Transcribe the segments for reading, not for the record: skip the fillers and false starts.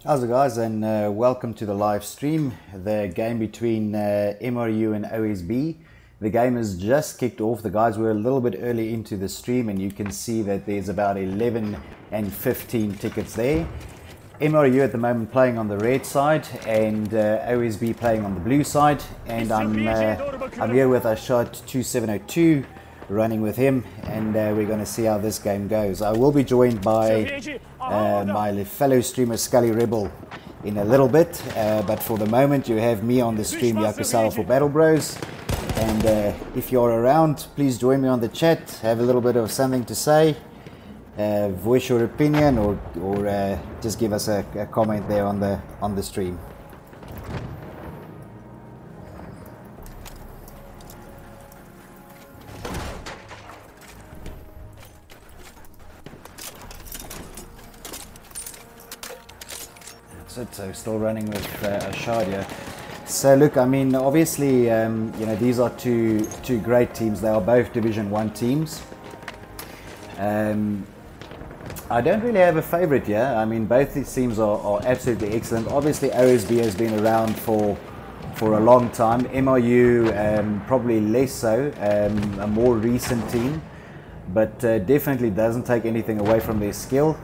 How's it, guys, and welcome to the live stream. The game between MRU and OSB. The game has just kicked off. The guys were a little bit early into the stream, and you can see that there's about 11 and 15 tickets there. MRU at the moment playing on the red side, and OSB playing on the blue side. And I'm here with Ashad 2702, running with him, and we're going to see how this game goes. I will be joined by my fellow streamer Scully Rebel in a little bit, but for the moment you have me on the stream, Yakusawa for Battle Bros. And if you're around, please join me on the chat, have a little bit of something to say, voice your opinion, or just give us a comment there on the stream. So still running with Ashad here. So look, I mean, obviously, you know, these are two great teams. They are both Division 1 teams. I don't really have a favorite here. I mean, both these teams are absolutely excellent. Obviously, OSB has been around for a long time. MRU probably less so, a more recent team, but definitely doesn't take anything away from their skill.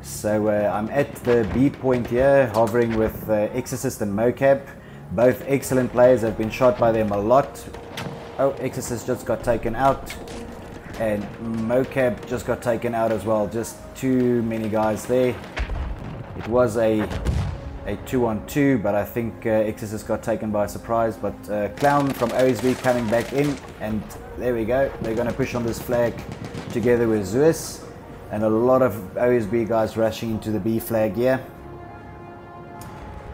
So I'm at the B point here, hovering with Exorcist and Mocap. Both excellent players, have been shot by them a lot. Oh, Exorcist just got taken out, and Mocap just got taken out as well. Just too many guys there. It was a 2-on-2, but I think Exorcist got taken by surprise. But Clown from OSB coming back in, and there we go. They're going to push on this flag together with Zeus. And a lot of OSB guys rushing into the B flag here.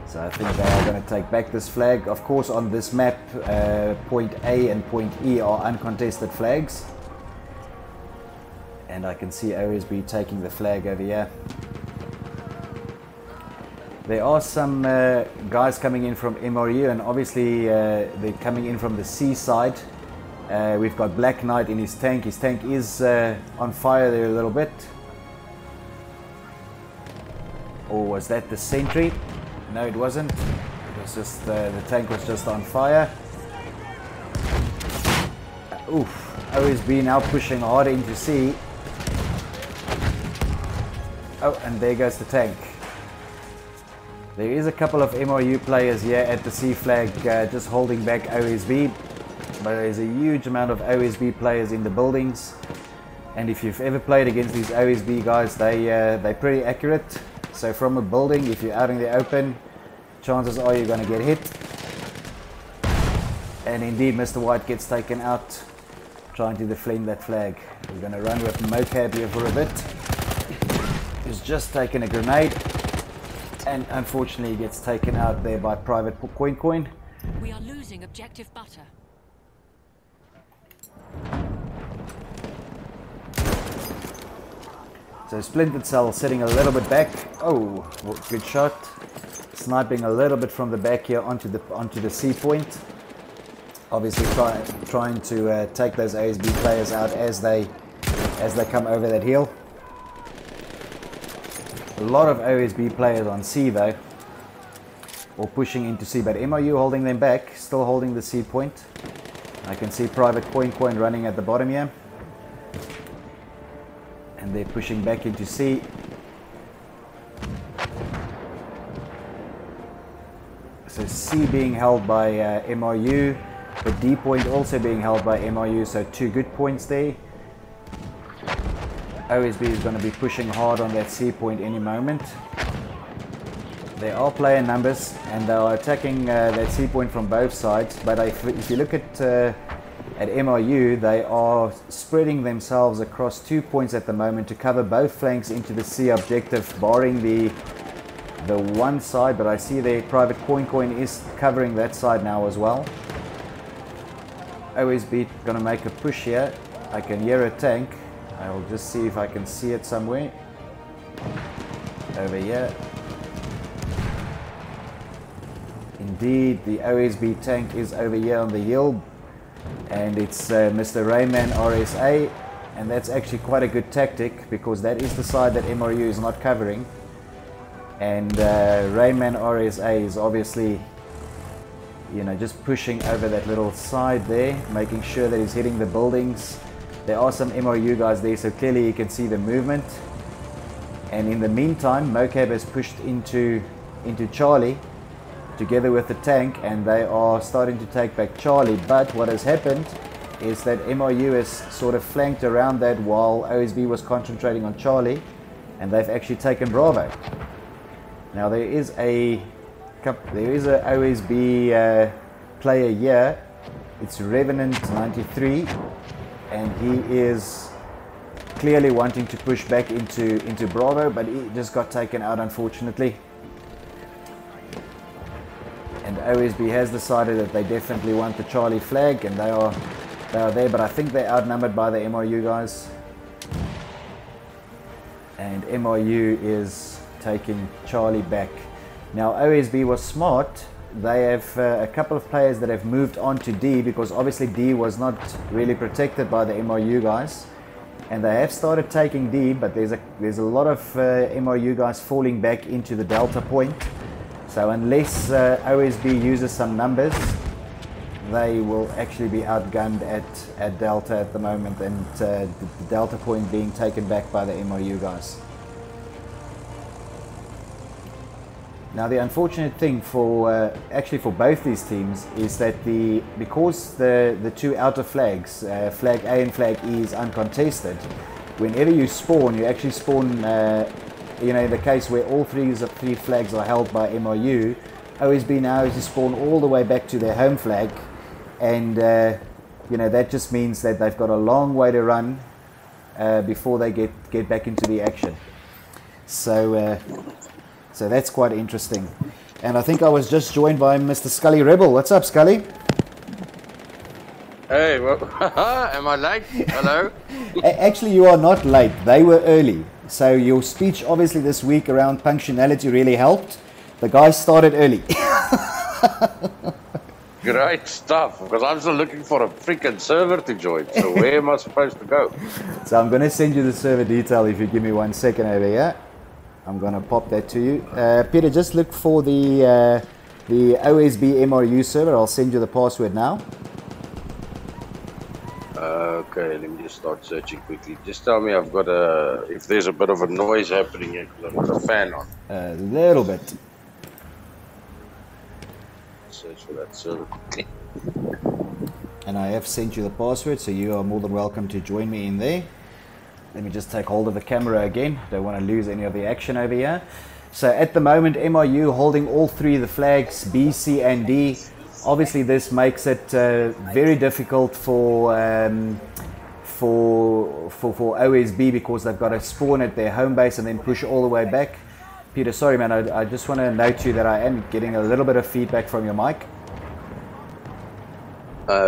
So I think they are going to take back this flag. Of course, on this map, point A and point E are uncontested flags. And I can see OSB taking the flag over here. There are some guys coming in from MRU, and obviously they're coming in from the C side. We've got Black Knight in his tank. His tank is on fire there a little bit. Or was that the sentry? No, it wasn't. It was just the tank was just on fire. Oof! OSB now pushing harder into C. Oh, and there goes the tank. There is a couple of MRU players here at the C flag, just holding back OSB. But there's a huge amount of OSB players in the buildings, and if you've ever played against these OSB guys, they're pretty accurate. So from a building, if you're out in the open, chances are you're going to get hit. And indeed, Mr. White gets taken out trying to defend that flag. We're going to run with Mocap here for a bit. He's just taken a grenade, and unfortunately he gets taken out there by Private Coin. We are losing objective butter. So Splintered Cell sitting a little bit back. Oh, good shot. Sniping a little bit from the back here onto the C point. Obviously trying to take those OSB players out as they come over that hill. A lot of OSB players on C though, or pushing into C, but MRU holding them back, still holding the C point. I can see Private Coin running at the bottom here. And they're pushing back into C. So C being held by MRU, the D point also being held by MRU, so two good points there. OSB is going to be pushing hard on that C point any moment. There are player numbers, and they are attacking that C point from both sides, but if you look at MRU, they are spreading themselves across 2 points at the moment to cover both flanks into the C objective, barring the one side, but I see their Private Coin is covering that side now as well. OSB going to make a push here. I can hear a tank. I will just see if I can see it somewhere. Over here. Indeed, the OSB tank is over here on the hill. And it's Mr. Rayman RSA, and that's actually quite a good tactic because that is the side that MRU is not covering. And Rainman RSA is obviously, you know, just pushing over that little side there, making sure that he's hitting the buildings. There are some MRU guys there, so clearly you can see the movement. And in the meantime, Mocap has pushed into Charlie together with the tank, and they are starting to take back Charlie. But what has happened is that MRU has sort of flanked around that while OSB was concentrating on Charlie, and they've actually taken Bravo. Now there is a OSB player here. It's Revenant 93, and he is clearly wanting to push back into Bravo, but he just got taken out, unfortunately. And OSB has decided that they definitely want the Charlie flag, and they are there, but I think they're outnumbered by the MRU guys. And MRU is taking Charlie back. Now OSB was smart. They have a couple of players that have moved on to D, because obviously D was not really protected by the MRU guys, and they have started taking D, but there's a lot of MRU guys falling back into the Delta point. So unless OSB uses some numbers, they will actually be outgunned at Delta at the moment, and the Delta point being taken back by the MRU guys. Now the unfortunate thing for actually for both these teams is that because the two outer flags, flag A and flag E, is uncontested, whenever you spawn, you actually spawn, you know, in the case where all three flags are held by MRU, OSB now is to spawn all the way back to their home flag, and you know, that just means that they've got a long way to run before they get back into the action. So that's quite interesting. And I think I was just joined by Mr. Scully Rebel. What's up, Scully? Hey, well, am I late? Hello? Actually, you are not late. They were early. So your speech, obviously, this week around punctuality really helped. The guys started early. Great stuff, because I'm still looking for a freaking server to join. So where am I supposed to go? So I'm going to send you the server detail if you give me 1 second over here. I'm going to pop that to you. Peter, just look for the OSB MRU server. I'll send you the password now. Okay, let me just start searching quickly. Just tell me I've got if there's a bit of a noise happening here, because I've got a fan on. A little bit. Search for that server quickly. And I have sent you the password, so you are more than welcome to join me in there. Let me just take hold of the camera again. Don't want to lose any of the action over here. So at the moment, MRU holding all three of the flags, B, C and D. Obviously this makes it very difficult for OSB, because they've got to spawn at their home base and then push all the way back. Peter, sorry man, I just want to note to you that I am getting a little bit of feedback from your mic.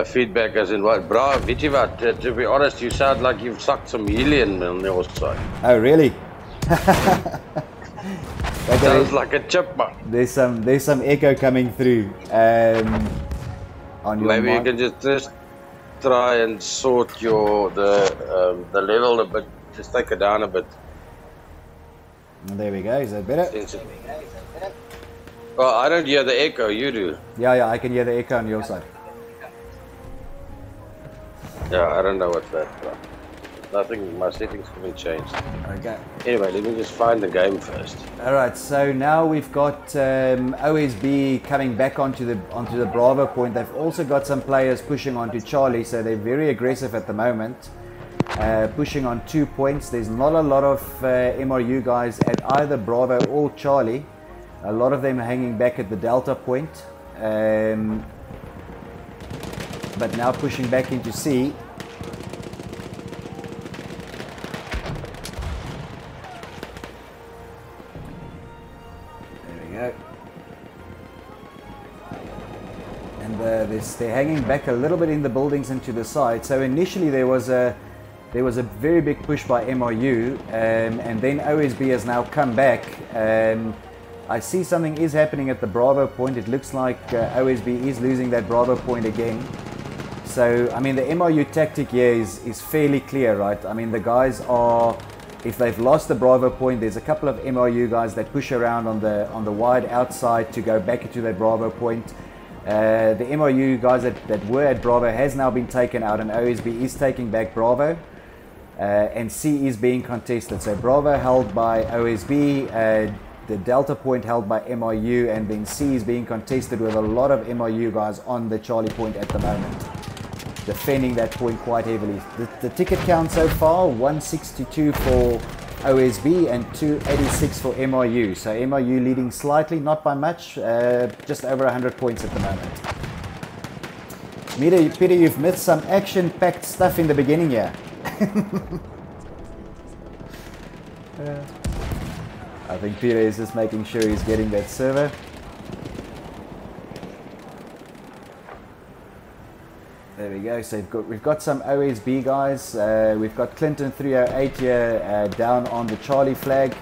Feedback as in what? Bro, Vitivat, to be honest, you sound like you've sucked some helium on your side. Oh, really? Sounds like a chipmunk. There's some echo coming through on your Maybe mic. you can just try and sort the level a bit. Just take it down a bit. There we go. Is that better? Well, I don't hear the echo. You do. Yeah, I can hear the echo on your side. Yeah, I don't know what's that. Nothing, my settings haven't changed. Okay. Anyway, let me just find the game first. Alright, so now we've got OSB coming back onto the Bravo point. They've also got some players pushing onto Charlie, so they're very aggressive at the moment. Pushing on 2 points. There's not a lot of MRU guys at either Bravo or Charlie. A lot of them are hanging back at the Delta point. But now pushing back into C. There we go. And they're hanging back a little bit in the buildings and to the side. So initially there was a very big push by MRU, and then OSB has now come back. I see something is happening at the Bravo point. It looks like OSB is losing that Bravo point again. So, I mean, the MRU tactic here is fairly clear, right? I mean, the guys are If they've lost the Bravo point, there's a couple of MRU guys that push around on the wide outside to go back into their Bravo point. The MRU guys that were at Bravo has now been taken out, and OSB is taking back Bravo. And C is being contested. So Bravo held by OSB, the Delta point held by MRU, and then C is being contested with a lot of MRU guys on the Charlie point at the moment, defending that point quite heavily. The ticket count so far, 162 for OSB and 286 for MRU. So MRU leading slightly, not by much, just over 100 points at the moment. Peter, you've missed some action-packed stuff in the beginning here. I think Peter is just making sure he's getting that server. There we go. So we've got some OSB guys. We've got Clinton 308 here down on the Charlie flag.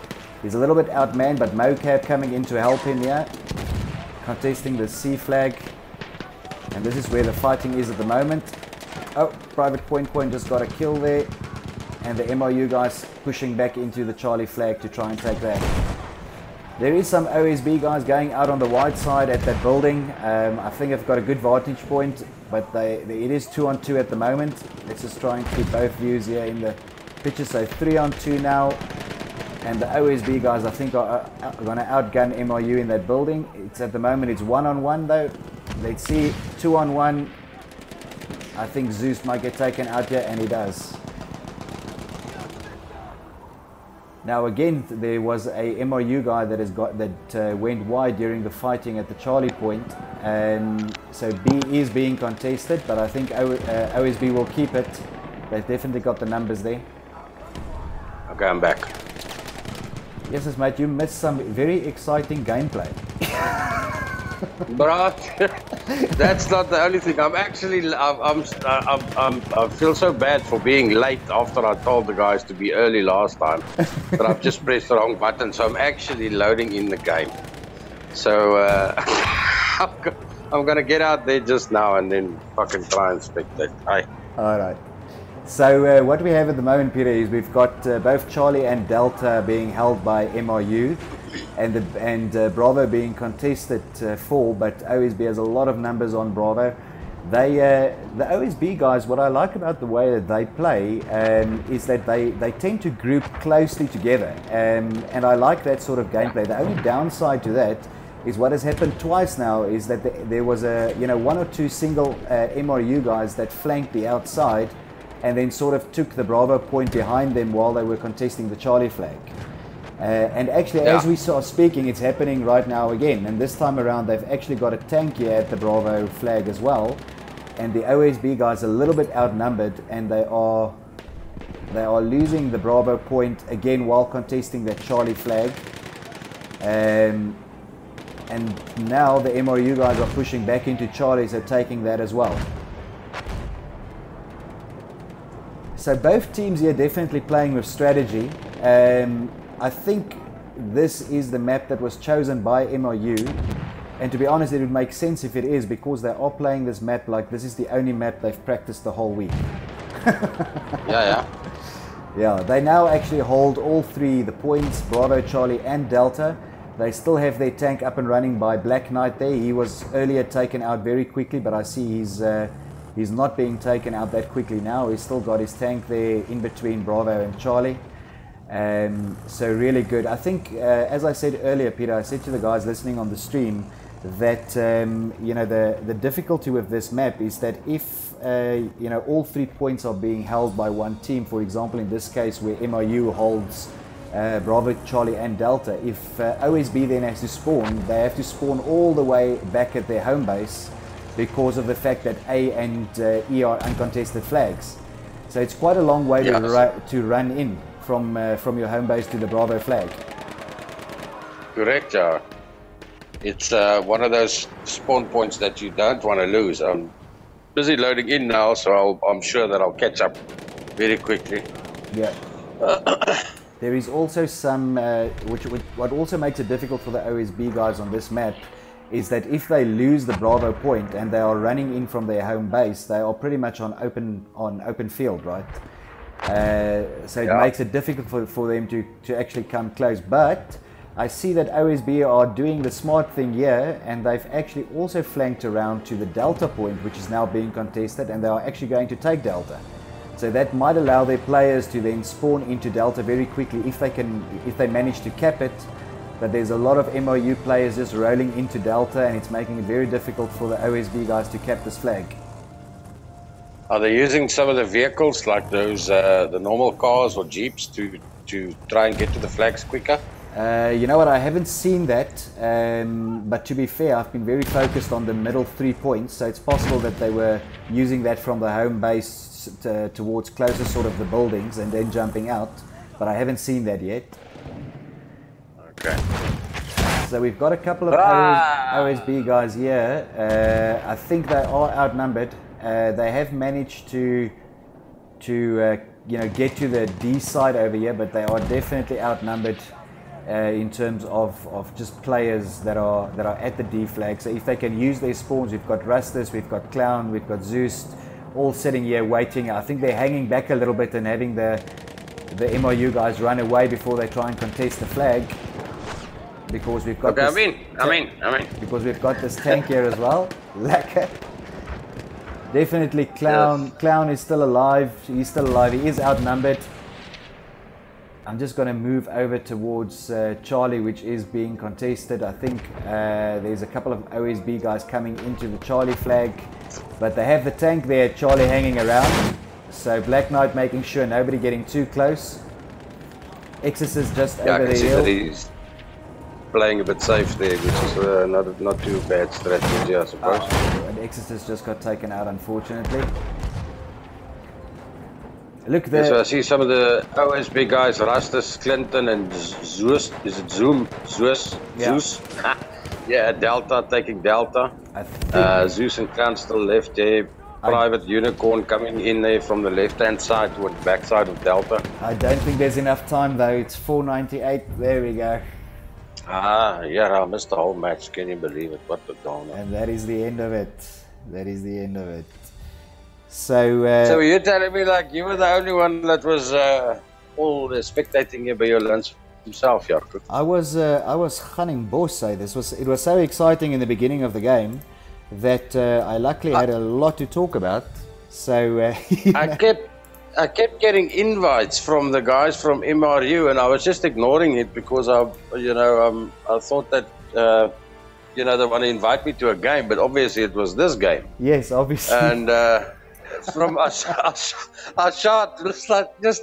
He's a little bit outmanned, but Mocap coming in to help him here, contesting the C flag. And this is where the fighting is at the moment. Oh, Private Point just got a kill there. And the MRU guys pushing back into the Charlie flag to try and take that. There is some OSB guys going out on the wide side at that building. I think they've got a good vantage point, but it is 2-on-2 at the moment. Let's just try and keep both views here in the picture. So 3-on-2 now. And the OSB guys, I think, are going to outgun MRU in that building. It's at the moment, it's 1-on-1 though. Let's see, 2-on-1. I think Zeus might get taken out here, and he does. Now again, there was a MRU guy that went wide during the fighting at the Charlie point, and so B is being contested, but I think OSB will keep it. They've definitely got the numbers there. Okay, I'm back. Yes, mate, you missed some very exciting gameplay. But that's not the only thing. I'm actually, I feel so bad for being late after I told the guys to be early last time. But I've just pressed the wrong button, so I'm actually loading in the game. So I'm gonna get out there just now and then fucking try and spectate. Hi. All right. So what we have at the moment, Peter, is we've got both Charlie and Delta being held by MRU. And Bravo being contested for, but OSB has a lot of numbers on Bravo. The OSB guys, what I like about the way that they play is that they tend to group closely together, and I like that sort of gameplay. The only downside to that is what has happened twice now is that there was one or two single MRU guys that flanked the outside and then sort of took the Bravo point behind them while they were contesting the Charlie flag. And actually, as we saw speaking, it's happening right now again. And this time around, they've actually got a tank here at the Bravo flag as well. And the OSB guys are a little bit outnumbered, and they are losing the Bravo point again while contesting that Charlie flag. And now the MRU guys are pushing back into Charlie, so taking that as well. So both teams here definitely playing with strategy. I think this is the map that was chosen by MRU, and to be honest, it would make sense if it is, because they are playing this map like this is the only map they've practiced the whole week. Yeah, they now actually hold all three, the points, Bravo, Charlie and Delta. They still have their tank up and running by Black Knight there. He was earlier taken out very quickly, but I see he's not being taken out that quickly now. He's still got his tank there in between Bravo and Charlie. So really good. I think, as I said earlier, Peter, I said to the guys listening on the stream that the difficulty with this map is that if all 3 points are being held by one team, for example, in this case where MRU holds Bravo, Charlie and Delta, if OSB then has to spawn, they have to spawn all the way back at their home base because of the fact that A and E are uncontested flags. So it's quite a long way to run in from your home base to the Bravo flag. Correct, yeah. It's one of those spawn points that you don't want to lose. I'm busy loading in now, so I'm sure that I'll catch up very quickly. Yeah. There is also some, what also makes it difficult for the OSB guys on this map is that if they lose the Bravo point and they are running in from their home base, they are pretty much on open field, right? So it makes it difficult for them to actually come close. But I see that OSB are doing the smart thing here, and they've actually also flanked around to the Delta point, which is now being contested, and they are actually going to take Delta. So that might allow their players to then spawn into Delta very quickly if they manage to cap it. But there's a lot of MRU players just rolling into Delta, and it's making it very difficult for the OSB guys to cap this flag. Are they using some of the vehicles, like those the normal cars or jeeps, to try and get to the flags quicker? You know what, I haven't seen that, but to be fair, I've been very focused on the middle 3 points, so it's possible that they were using that from the home base towards closer sort of the buildings and then jumping out, but I haven't seen that yet. Okay. So we've got a couple of OSB guys here. I think they are outnumbered. They have managed to you know, get to the D side over here, but they are definitely outnumbered in terms of just players that are at the D flag. So if they can use their spawns, we've got Rustus, we've got Clown, we've got Zeus, all sitting here waiting. I think they're hanging back a little bit and having the MRU guys run away before they try and contest the flag, because we've got I mean. Because we've got this tank here as well. Lekker. Definitely Clown. Yes. Clown is still alive. He's still alive. He is outnumbered. I'm just going to move over towards Charlie, which is being contested. I think there's a couple of OSB guys coming into the Charlie flag, but they have the tank there, Charlie, hanging around. So Black Knight making sure nobody getting too close. Exorcist just over the hill. He's playing a bit safe there, which is not too bad strategy, I suppose. And Exorcist just got taken out, unfortunately. Look there. So I see some of the OSB guys, Rustus, Clinton, and Zeus. Is it Zoom? Zeus? Yeah. Zeus? Yeah, Delta, taking Delta. Zeus and Clan still left there. Private Unicorn coming in there from the left-hand side to the back side of Delta. I don't think there's enough time though. It's 4:98. There we go. Yeah, I missed the whole match. Can you believe it? What the donut. And that is the end of it. That is the end of it. So you're telling me like you were the only one that was all spectating here by your lunch himself, Jacob? I was gunning boss. It was so exciting in the beginning of the game that I luckily had a lot to talk about. So I kept getting invites from the guys from MRU, and I was just ignoring it because I thought that they want to invite me to a game, but obviously it was this game. Yes, obviously. And from Ashad, like just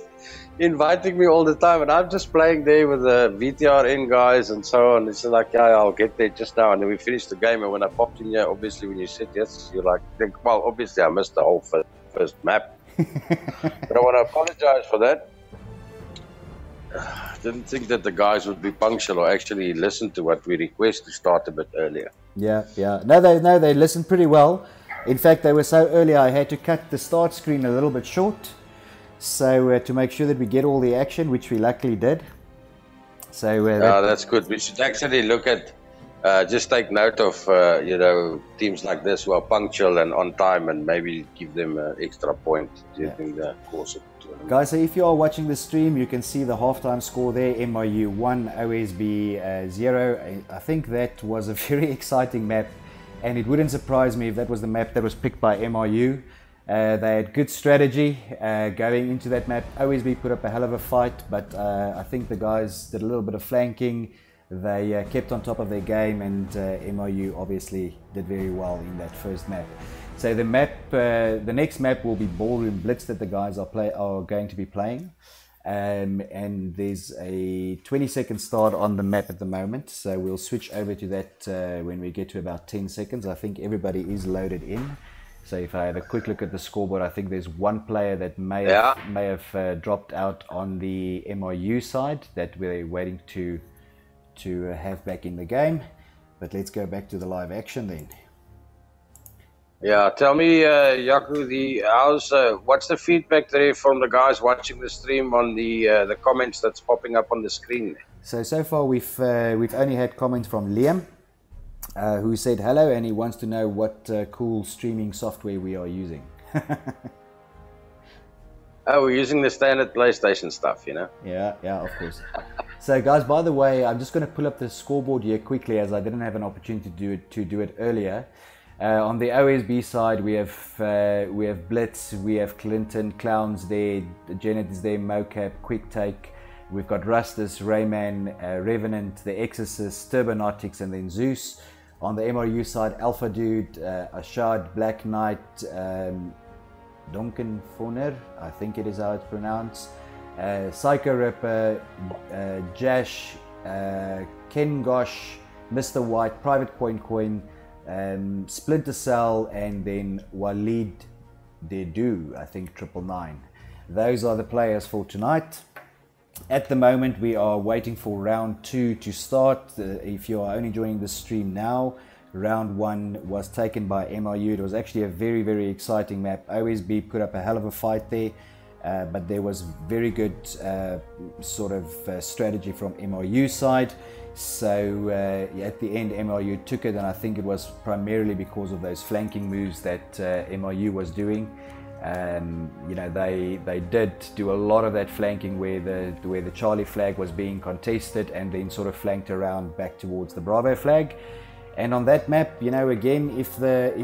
inviting me all the time, and I'm just playing there with the VTRN guys and so on. It's like, yeah, I'll get there just now, and then we finished the game. And when I popped in here, obviously when you said yes, you're like, well, obviously I missed the whole first map. But I want to apologize for that. I didn't think that the guys would be punctual or actually listen to what we request to start a bit earlier. Yeah. No, they listened pretty well. In fact, they were so early I had to cut the start screen a little bit short, so to make sure that we get all the action, which we luckily did. So that's good. We should actually look at just take note of teams like this who are punctual and on time, and maybe give them an extra point during the course of the tournament. Guys, so if you are watching the stream, you can see the halftime score there. MRU 1, OSB 0. I think that was a very exciting map, and it wouldn't surprise me if that was the map that was picked by MRU. They had good strategy going into that map. OSB put up a hell of a fight, but I think the guys did a little bit of flanking. They kept on top of their game, and MRU obviously did very well in that first map. So the next map will be Ballroom Blitz that the guys are going to be playing. And there's a 20-second start on the map at the moment, so we'll switch over to that when we get to about 10 seconds. I think everybody is loaded in. So if I have a quick look at the scoreboard, I think there's one player that may have dropped out on the MRU side that we're waiting to have back in the game. But let's go back to the live action then. Yeah, tell me, Yaku, what's the feedback there from the guys watching the stream on the comments that's popping up on the screen? So far we've only had comments from Liam, who said hello, and he wants to know what cool streaming software we are using. Oh, we're using the standard PlayStation stuff, you know? Yeah, of course. So, guys, by the way, I'm just going to pull up the scoreboard here quickly as I didn't have an opportunity to do it earlier. On the OSB side, we have Blitz, we have Clinton, Clowns there, Janet is there, Mocap, Quick Take. We've got Rustus, Rayman, Revenant, The Exorcist, Turbonautics, and then Zeus. On the MRU side, Alpha Dude, Ashad, Black Knight, Duncan Foner, I think it is how it's pronounced, Psycho Ripper, Jash, Ken Gosh, Mr. White, Private Coin, Splinter Cell, and then Walid Dedu, I think 999. Those are the players for tonight. At the moment, we are waiting for round 2 to start. If you are only joining the stream now, round 1 was taken by MRU. It was actually a very, very exciting map. OSB put up a hell of a fight there, but there was very good strategy from MRU side. So at the end, MRU took it, and I think it was primarily because of those flanking moves that MRU was doing. You know, they did do a lot of that flanking where the Charlie flag was being contested and then sort of flanked around back towards the Bravo flag. And on that map, you know, again, if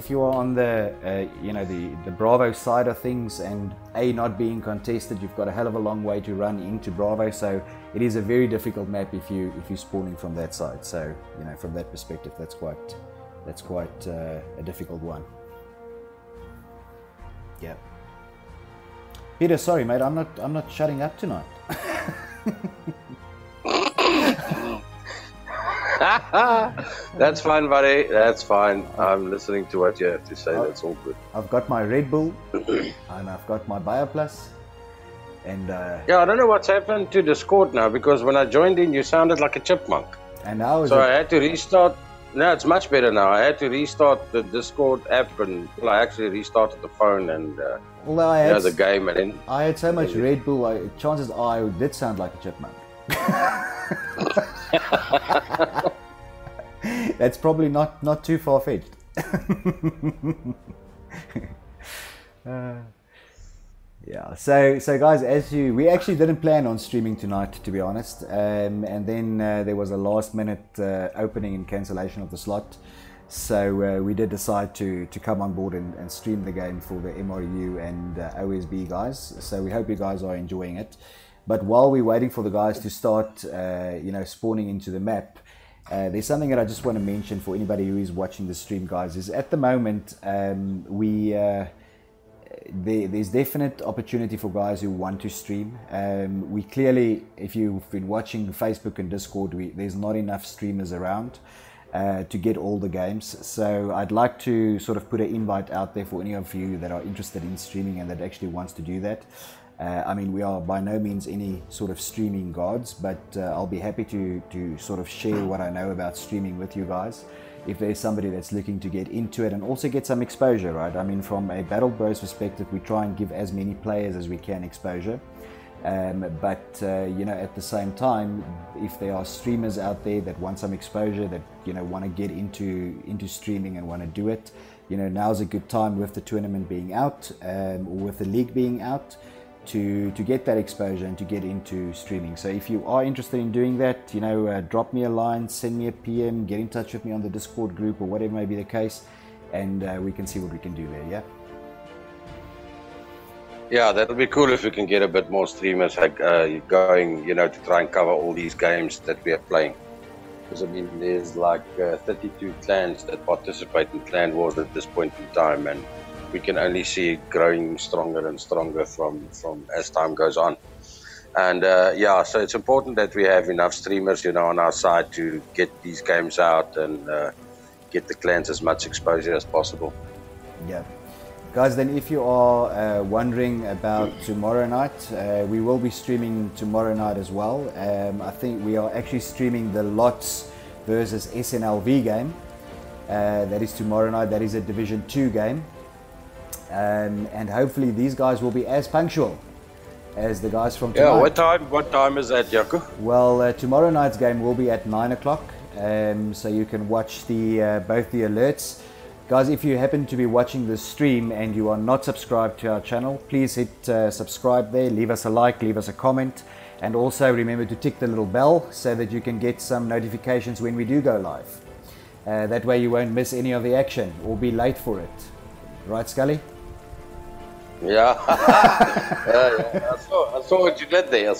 you are on the the Bravo side of things and not being contested, you've got a hell of a long way to run into Bravo. So it is a very difficult map if you're spawning from that side. So, you know, from that perspective, that's quite a difficult one. Yeah. Peter, sorry mate, I'm not shutting up tonight. That's fine, buddy. That's fine. I'm listening to what you have to say. That's all good. I've got my Red Bull and I've got my BioPlus. And yeah, I don't know what's happened to Discord now, because when I joined in, you sounded like a chipmunk. And now I had to restart. No, it's much better now. I had to restart the Discord app, and I actually restarted the phone and the game. And then I had so much Red Bull. Chances are I did sound like a chipmunk. That's probably not too far-fetched. Yeah, so guys, we actually didn't plan on streaming tonight, to be honest, and then there was a last-minute opening and cancellation of the slot, so we did decide to come on board and stream the game for the MRU and OSB guys. So we hope you guys are enjoying it. But while we're waiting for the guys to start, spawning into the map, there's something that I just want to mention for anybody who is watching the stream, guys. Is at the moment there's definite opportunity for guys who want to stream. We clearly, if you've been watching Facebook and Discord, there's not enough streamers around to get all the games. So I'd like to sort of put an invite out there for any of you that are interested in streaming and that actually wants to do that. I mean, we are by no means any sort of streaming gods, but I'll be happy to sort of share what I know about streaming with you guys. If there's somebody that's looking to get into it and also get some exposure, right? I mean, from a Battle Bros perspective, we try and give as many players as we can exposure. But at the same time, if there are streamers out there that want some exposure, that want to get into streaming and want to do it, now's a good time with the tournament being out or with the league being out to get that exposure and to get into streaming. So if you are interested in doing that, drop me a line, send me a PM, get in touch with me on the Discord group or whatever may be the case, and we can see what we can do there. Yeah, that'll be cool if we can get a bit more streamers going, to try and cover all these games that we are playing. Because I mean, there's like 32 clans that participate in clan wars at this point in time, and we can only see it growing stronger and stronger from as time goes on. And so it's important that we have enough streamers, on our side to get these games out and get the clans as much exposure as possible. Yeah. Guys, then if you are wondering about tomorrow night, we will be streaming tomorrow night as well. I think we are actually streaming the Lots versus SNLV game. That is tomorrow night. That is a Division 2 game. And hopefully these guys will be as punctual as the guys from tonight. Yeah, what time is that, Jaco? Well, tomorrow night's game will be at 9 o'clock, so you can watch both the alerts. Guys, if you happen to be watching this stream and you are not subscribed to our channel, please hit subscribe there, leave us a like, leave us a comment, and also remember to tick the little bell so that you can get some notifications when we do go live. That way you won't miss any of the action or be late for it. Right, Scully? Yeah. I saw what you did there.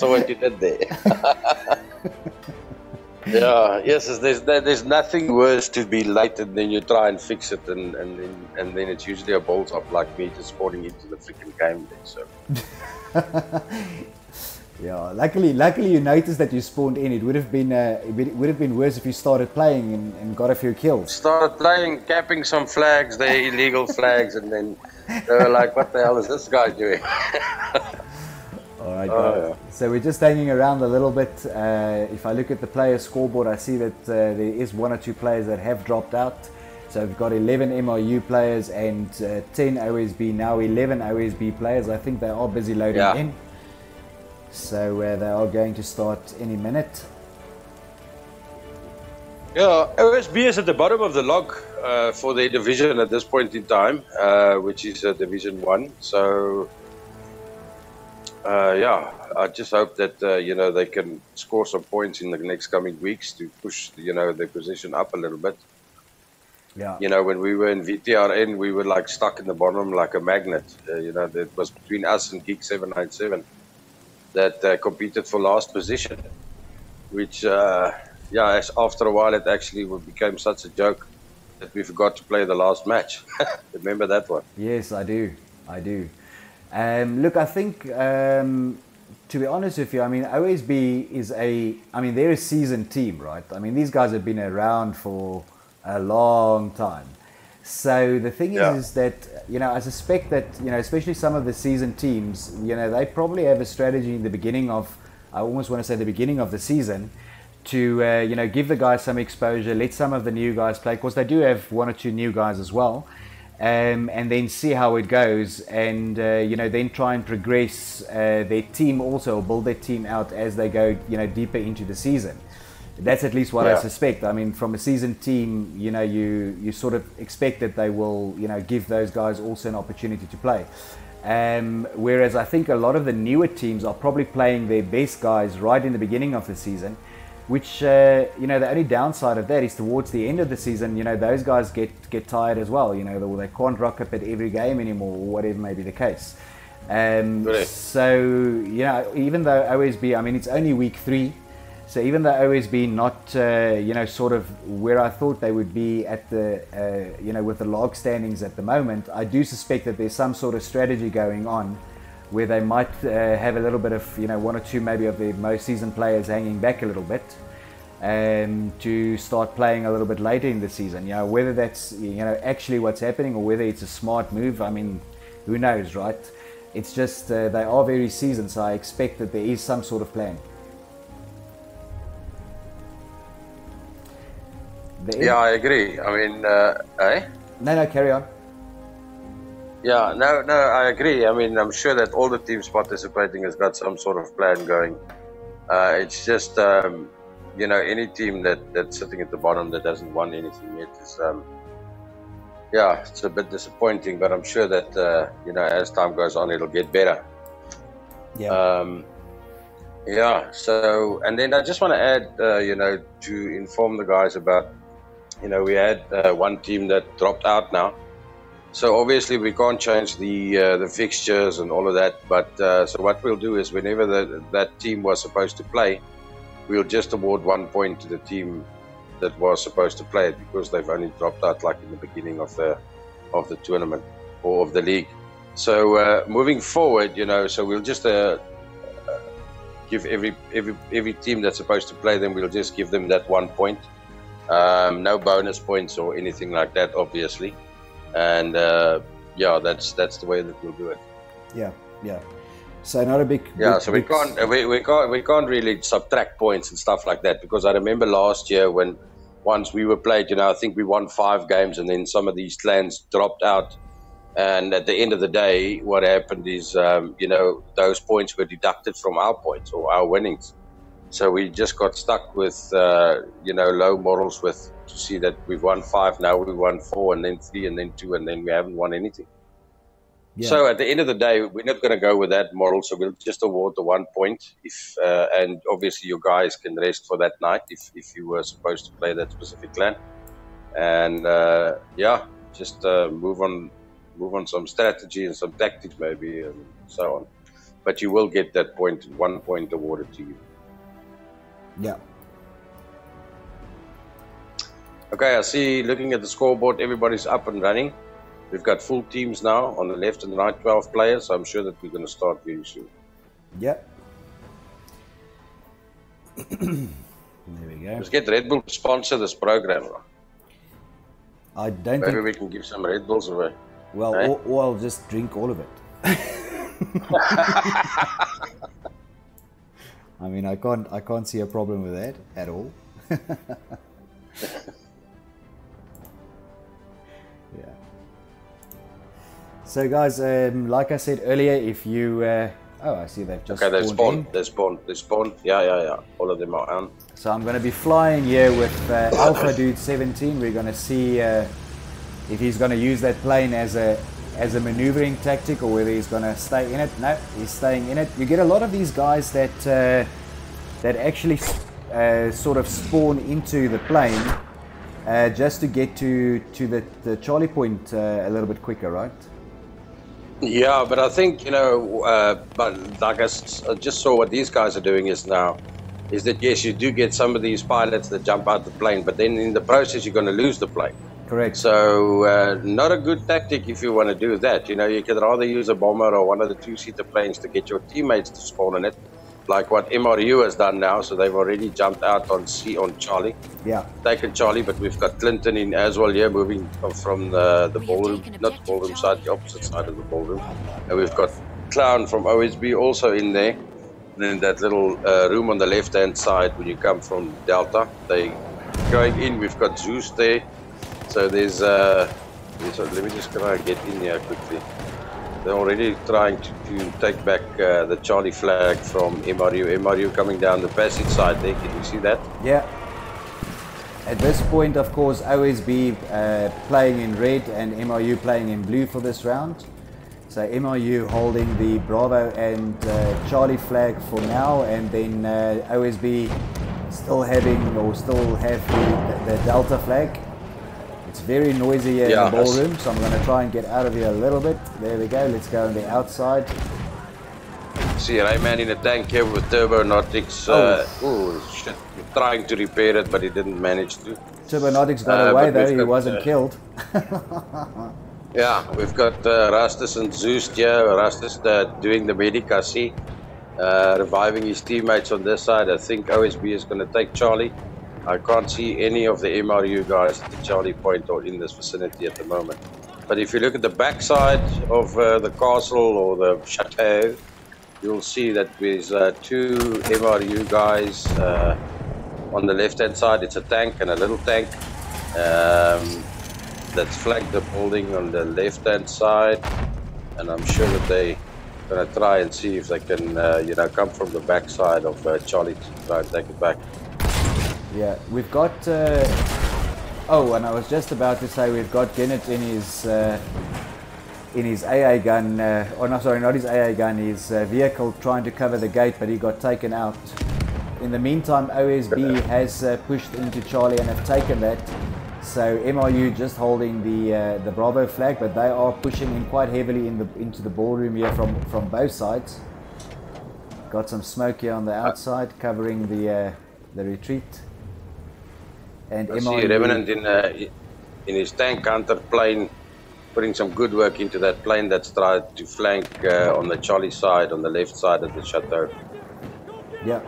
Yeah, yes, there's nothing worse to be late and then you try and fix it and then it's usually a bolt up like me just spawning into the freaking game there, so. Yeah, luckily you noticed that you spawned in. It would have been worse if you started playing and got a few kills. Started playing, capping some flags, they're illegal flags, and then they were like, what the hell is this guy doing? Alright, guys. Yeah. So we're just hanging around a little bit. If I look at the player scoreboard, I see that there is 1 or 2 players that have dropped out. So we've got 11 MRU players and 10 OSB, now 11 OSB players. I think they are busy loading in. So they are going to start any minute. Yeah, OSB is at the bottom of the log for their division at this point in time, which is Division 1. So, yeah, I just hope that, you know, they can score some points in the next coming weeks to push, you know, their position up a little bit. Yeah. You know, when we were in VTRN, we were like stuck in the bottom like a magnet. You know, it was between us and Geek 797 that competed for last position, which, yeah, after a while it actually became such a joke that we forgot to play the last match. Remember that one? Yes, I do. Look, I think, to be honest with you, I mean, OSB is they're a seasoned team, right? I mean, these guys have been around for a long time. So the thing is that, you know, I suspect that, you know, especially some of the seasoned teams, you know, they probably have a strategy in the beginning of, I almost want to say the beginning of the season, to, you know, give the guys some exposure, let some of the new guys play, because they do have 1 or 2 new guys as well, and then see how it goes, and, you know, then try and progress their team also, build their team out as they go, you know, deeper into the season. That's at least what I suspect. I mean, from a seasoned team, you know, you sort of expect that they will, you know, give those guys also an opportunity to play. Whereas I think a lot of the newer teams are probably playing their best guys right in the beginning of the season, which, you know, the only downside of that is towards the end of the season, you know, those guys get tired as well, you know, they can't rock up at every game anymore or whatever may be the case. So, you know, even though OSB, I mean, it's only week 3, so even though OSB not, you know, sort of where I thought they would be at the, you know, with the log standings at the moment, I do suspect that there's some sort of strategy going on where they might have a little bit of, you know, 1 or 2 maybe of the most seasoned players hanging back a little bit to start playing a little bit later in the season. You know, whether that's, you know, actually what's happening or whether it's a smart move, I mean, who knows, right? It's just they are very seasoned, so I expect that there is some sort of plan. Yeah, I agree. I mean, No, carry on. Yeah, no, I agree. I mean, I'm sure that all the teams participating has got some sort of plan going. It's just, you know, any team that's sitting at the bottom that hasn't won anything yet is, yeah, it's a bit disappointing, but I'm sure that, you know, as time goes on, it'll get better. Yeah. Yeah, so, and then I just want to add, you know, to inform the guys about, you know, we had 1 team that dropped out now. So obviously we can't change the fixtures and all of that. But so what we'll do is whenever that team was supposed to play, we'll just award 1 point to the team that was supposed to play it because they've only dropped out like in the beginning of the tournament or of the league. So moving forward, you know, so we'll just give every team that's supposed to play them, we'll just give them that 1 point. No bonus points or anything like that, obviously. And yeah, that's the way that we'll do it. Yeah. So not a big. So we can't really subtract points and stuff like that, because I remember last year when once we were played, you know, I think we won 5 games and then some of these clans dropped out. And at the end of the day, what happened is, you know, those points were deducted from our points or our winnings. So we just got stuck with, you know, low morals with to see that we've won 5, now we won 4, and then 3, and then 2, and then we haven't won anything. Yeah. So at the end of the day, we're not going to go with that model. So we'll just award the 1 point. And obviously you guys can rest for that night if you were supposed to play that specific clan. And yeah, just move on some strategy and some tactics maybe, and so on. But you will get that 1 point awarded to you. Yeah. Okay, I see. Looking at the scoreboard, everybody's up and running. We've got full teams now on the left and right, 12 players. So I'm sure that we're going to start very soon. Yep. There we go. Let's get Red Bull to sponsor this program. I don't Maybe think... we can give some Red Bulls away. Well, eh? or I'll just drink all of it. I mean, I can't see a problem with that at all. Yeah. So guys, like I said earlier, if you oh, I see they've just spawned. They spawned. Yeah. All of them are on. So I'm going to be flying here with Alpha Dude 17. We're going to see if he's going to use that plane as a maneuvering tactic or whether he's going to stay in it. No, he's staying in it. You get a lot of these guys that that actually sort of spawn into the plane just to get to the Charlie point a little bit quicker, right? Yeah, but I think, you know, but like I just saw what these guys are doing is that yes, you do get some of these pilots that jump out the plane, but then in the process you're going to lose the plane. Correct. So not a good tactic if you want to do that. You know, you could rather use a bomber or one of the two-seater planes to get your teammates to spawn in it, like what MRU has done now. So they've already jumped out on Charlie. Yeah. Taken Charlie, but we've got Clinton in as well here, moving from the ballroom, not the ballroom side, the opposite side of the ballroom. And we've got Clown from OSB also in there. And in that little room on the left-hand side when you come from Delta, they going in. We've got Zeus there. So there's let me just try and get in here quickly. They're already trying to take back the Charlie flag from MRU. MRU coming down the passage side there. Can you see that? Yeah. At this point, of course, OSB playing in red and MRU playing in blue for this round. So MRU holding the Bravo and Charlie flag for now, and then OSB still have the Delta flag. It's very noisy here in the ballroom, so I'm going to try and get out of here a little bit. There we go. Let's go on the outside. See Rayman in a tank here with Turbonautics. Oh shit! Trying to repair it, but he didn't manage to. Turbonautics got away though. He wasn't killed. Yeah, we've got Rastus and Zeus here. Rastus doing the medic, I see. Reviving his teammates on this side. I think OSB is going to take Charlie. I can't see any of the MRU guys at the Charlie point or in this vicinity at the moment. But if you look at the backside of the castle or the chateau, you'll see that there's two MRU guys on the left-hand side. It's a tank and a little tank that's flanked the building on the left-hand side. And I'm sure that they're going to try and see if they can, you know, come from the backside of Charlie to try and take it back. Yeah, we've got. Oh, and I was just about to say we've got Gennett in his AA gun. Oh no, sorry, not his AA gun. His vehicle trying to cover the gate, but he got taken out. In the meantime, OSB has pushed into Charlie and have taken that. So MRU just holding the Bravo flag, but they are pushing in quite heavily into the ballroom here from both sides. Got some smoke here on the outside covering the retreat. And I see Revenant in his tank counter plane, putting some good work into that plane that's tried to flank on the Charlie side, on the left side of the chateau. Yeah.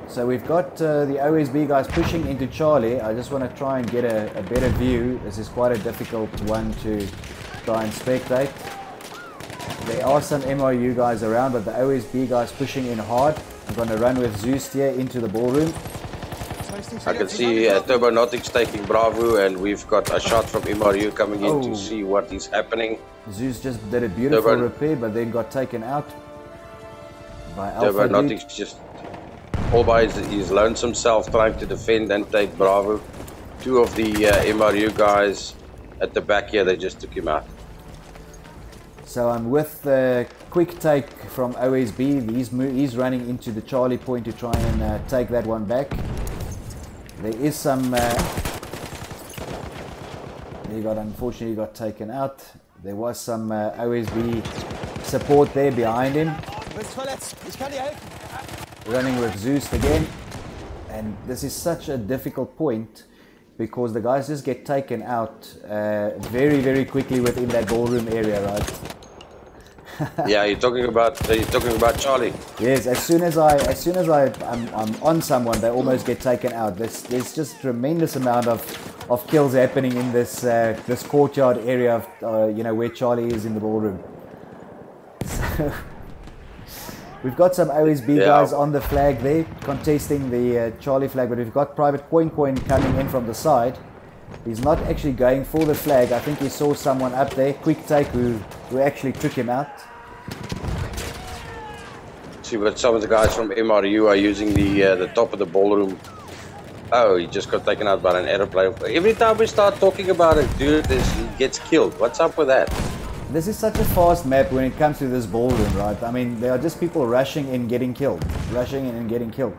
So we've got the OSB guys pushing into Charlie. I just want to try and get a better view. This is quite a difficult one to try and spectate. There are some MRU guys around, but the OSB guys pushing in hard. I'm going to run with Zeus here into the ballroom. I can see Turbonautics taking Bravo, and we've got a shot from MRU coming in to see what is happening. Zeus just did a beautiful repair, but then got taken out by Alpha. Turbonautics just all by his lonesome self trying to defend and take Bravo. two of the MRU guys at the back here. They just took him out. So I'm with the quick take from OSB. He's running into the Charlie point to try and take that one back. There is some... unfortunately got taken out. There was some OSB support there behind him. Running with Zeus again. And this is such a difficult point because the guys just get taken out very, very quickly within that ballroom area, right? Yeah, you're talking about Charlie. Yes, as soon as I'm on someone, they almost get taken out. There's just tremendous amount of kills happening in this this courtyard area of where Charlie is in the ballroom. So we've got some OSB guys on the flag there contesting the Charlie flag, but we've got Private Coin coming in from the side. He's not actually going for the flag. I think he saw someone up there, quick take, who actually took him out. See what some of the guys from MRU are using the top of the ballroom. Oh, he just got taken out by an aeroplane. Every time we start talking about it, dude, he gets killed. What's up with that? This is such a fast map when it comes to this ballroom, right? I mean, there are just people rushing in, getting killed. Rushing in and getting killed.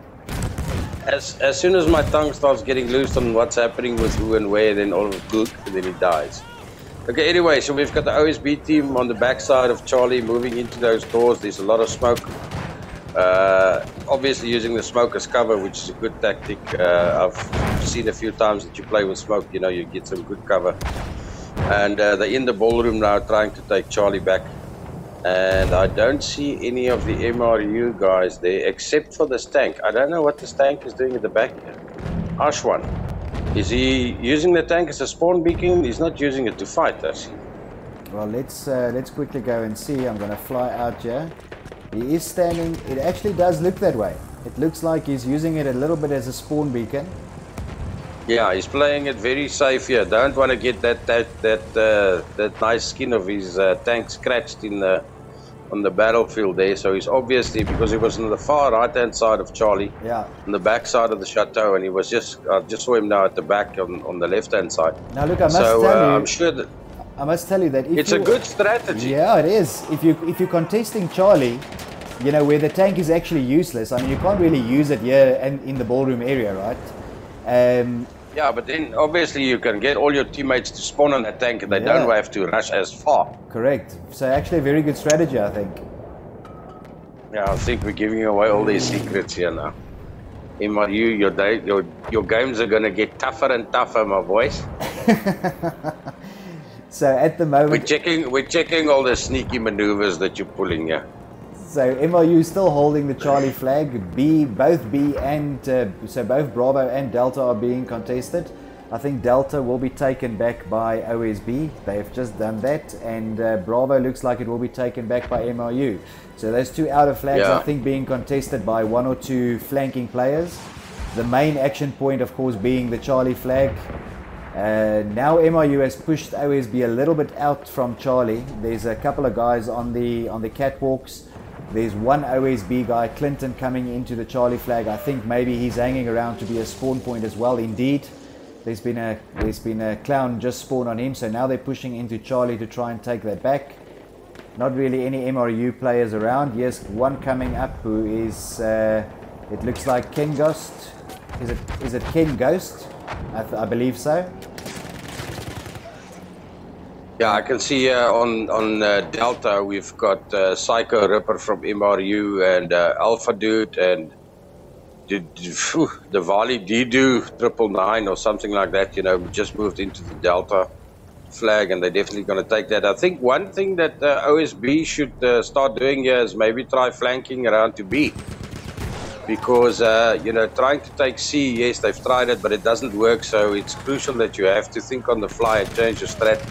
As soon as my tongue starts getting loose on what's happening with who and where, then all of it gook, and then he dies. Okay, anyway, so we've got the OSB team on the backside of Charlie moving into those doors. There's a lot of smoke. Obviously using the smoke as cover, which is a good tactic. I've seen a few times that you play with smoke, you get some good cover. And they're in the ballroom now trying to take Charlie back. And I don't see any of the MRU guys there except for this tank. I don't know what this tank is doing at the back here. Ashwan. Is he using the tank as a spawn beacon? He's not using it to fight, does he? Well, let's quickly go and see. I'm going to fly out here. He is standing. It actually does look that way. It looks like he's using it a little bit as a spawn beacon. Yeah, he's playing it very safe here. Don't want to get that nice skin of his tank scratched on the battlefield there. So he's obviously, because he was on the far right-hand side of Charlie, on the back side of the chateau, and he was I just saw him now at the back on the left-hand side. Now look, I must tell you, I'm sure that I tell you that it's a good strategy. Yeah, it is. If you're contesting Charlie, where the tank is actually useless. I mean, you can't really use it here and in the ballroom area, right? Yeah, but then obviously you can get all your teammates to spawn on that tank and they don't have to rush as far. Correct. So actually a very good strategy, I think. Yeah, I think we're giving away all these secrets here now. MRU, your games are going to get tougher and tougher, my boys. So at the moment... We're checking all the sneaky maneuvers that you're pulling here. So MRU is still holding the Charlie flag. Both Bravo and Delta are being contested. I think Delta will be taken back by OSB. They have just done that, and Bravo looks like it will be taken back by MRU. So those two outer flags, I think, being contested by one or two flanking players. The main action point, of course, being the Charlie flag. Now MRU has pushed OSB a little bit out from Charlie. There's a couple of guys on the catwalks. There's one OSB guy, Clinton, coming into the Charlie flag. I think maybe he's hanging around to be a spawn point as well. Indeed, there's been a clown just spawned on him, so now they're pushing into Charlie to try and take that back. Not really any MRU players around. Yes, one coming up who is it looks like Ken Ghost. Is it Ken Ghost? I believe so. Yeah, I can see on Delta we've got Psycho Ripper from MRU and Alpha Dude and the Valley Didu 999 or something like that. We just moved into the Delta flag and they're definitely going to take that. I think one thing that OSB should start doing here is maybe try flanking around to B. Because, trying to take C, yes, they've tried it, but it doesn't work. So it's crucial that you have to think on the fly and change your strategy.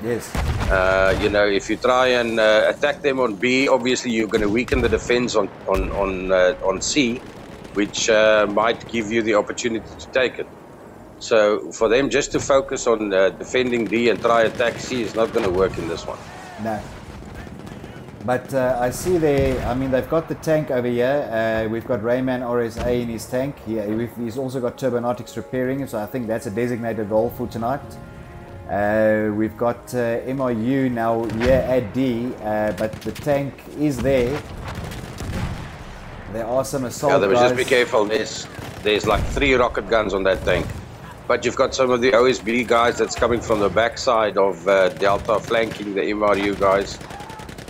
Yes. If you try and attack them on B, obviously you're going to weaken the defense on C, which might give you the opportunity to take it. So for them just to focus on defending D and try attack C is not going to work in this one. No. But I see there, I mean, they've got the tank over here. We've got Rayman RSA in his tank. He's also got Turbonautics repairing him, so I think that's a designated role for tonight. We've got MRU now here at D, but the tank is there. There are some assault guys. Just be careful. There's like 3 rocket guns on that tank. But you've got some of the OSB guys that's coming from the backside of Delta flanking the MRU guys.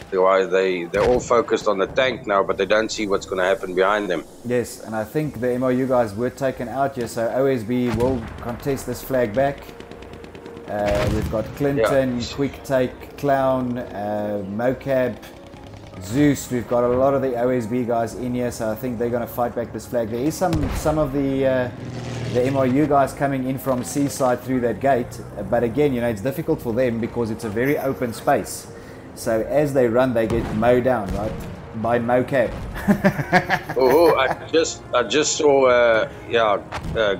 They're all focused on the tank now, but they don't see what's going to happen behind them. Yes, and I think the MRU guys were taken out here, so OSB will contest this flag back. We've got Clinton, Quick Take, Clown, Mocap, Zeus. We've got a lot of the OSB guys in here, so I think they're going to fight back this flag. There is some of the MRU guys coming in from seaside through that gate, but again, you know, it's difficult for them because it's a very open space. So as they run, they get mowed down, right, by Mocap. I just saw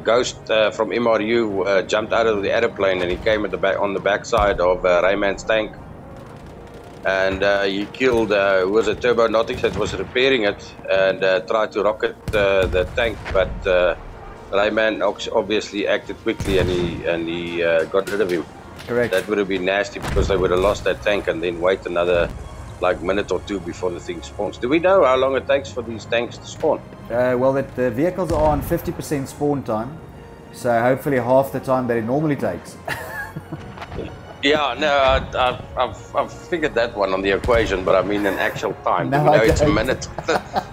Ghost from MRU jumped out of the aeroplane and he came at on the backside of Rayman's tank, and he killed who was a Turbonautics that was repairing it and tried to rocket the tank, but Rayman obviously acted quickly and he got rid of him. Correct. That would have been nasty because they would have lost that tank and then wait another like minute or two before the thing spawns. Do we know how long it takes for these tanks to spawn? Well, the vehicles are on 50% spawn time, so hopefully half the time that it normally takes. Yeah, no, I've figured that one on the equation, but I mean in actual time. No, you know, it's a minute,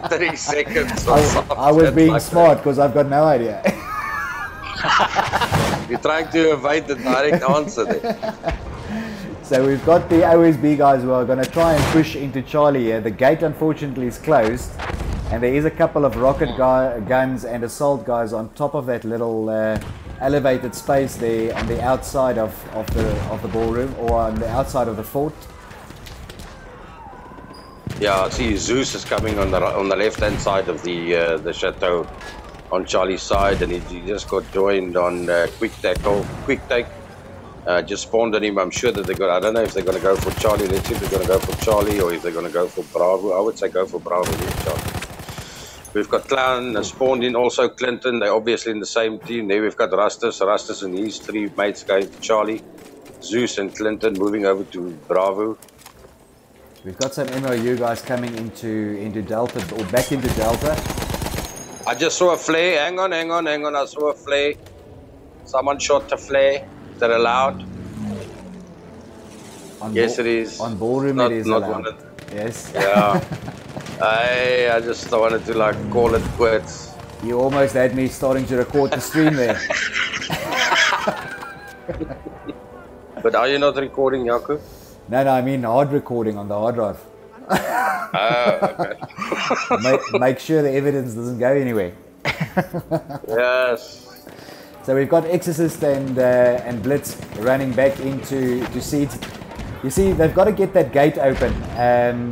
30 seconds or something. I was being like smart because I've got no idea. You're trying to evade the direct answer there. So we've got the OSB guys who are going to try and push into Charlie here. The gate unfortunately is closed, and there is a couple of rocket guns and assault guys on top of that little elevated space there on the outside of the ballroom, or on the outside of the fort. Yeah, I see Zeus is coming on the left hand side of the chateau on Charlie's side, and he just got joined on Quick Take. Just spawned on him. I'm sure that I don't know if they're going to go for Charlie. Let's see if they're going to go for Charlie or if they're going to go for Bravo. I would say go for Bravo, not Charlie. We've got Clown spawned in, also Clinton. They're obviously in the same team. There we've got Rustus and his 3 mates going to Charlie. Zeus and Clinton moving over to Bravo. We've got some MRU guys coming into Delta, or back into Delta. I just saw a flare. Hang on. I saw a flare. Someone shot a flare. Is that allowed? Yes, it is. On ballroom, it is allowed. Yes. Yeah. I just wanted to like call it quits. You almost had me starting to record the stream there. But are you not recording, Jaco? No, I mean hard recording on the hard drive. Okay. make sure the evidence doesn't go anywhere. Yes. So we've got Exorcist and Blitz running back into seat. You see, they've got to get that gate open,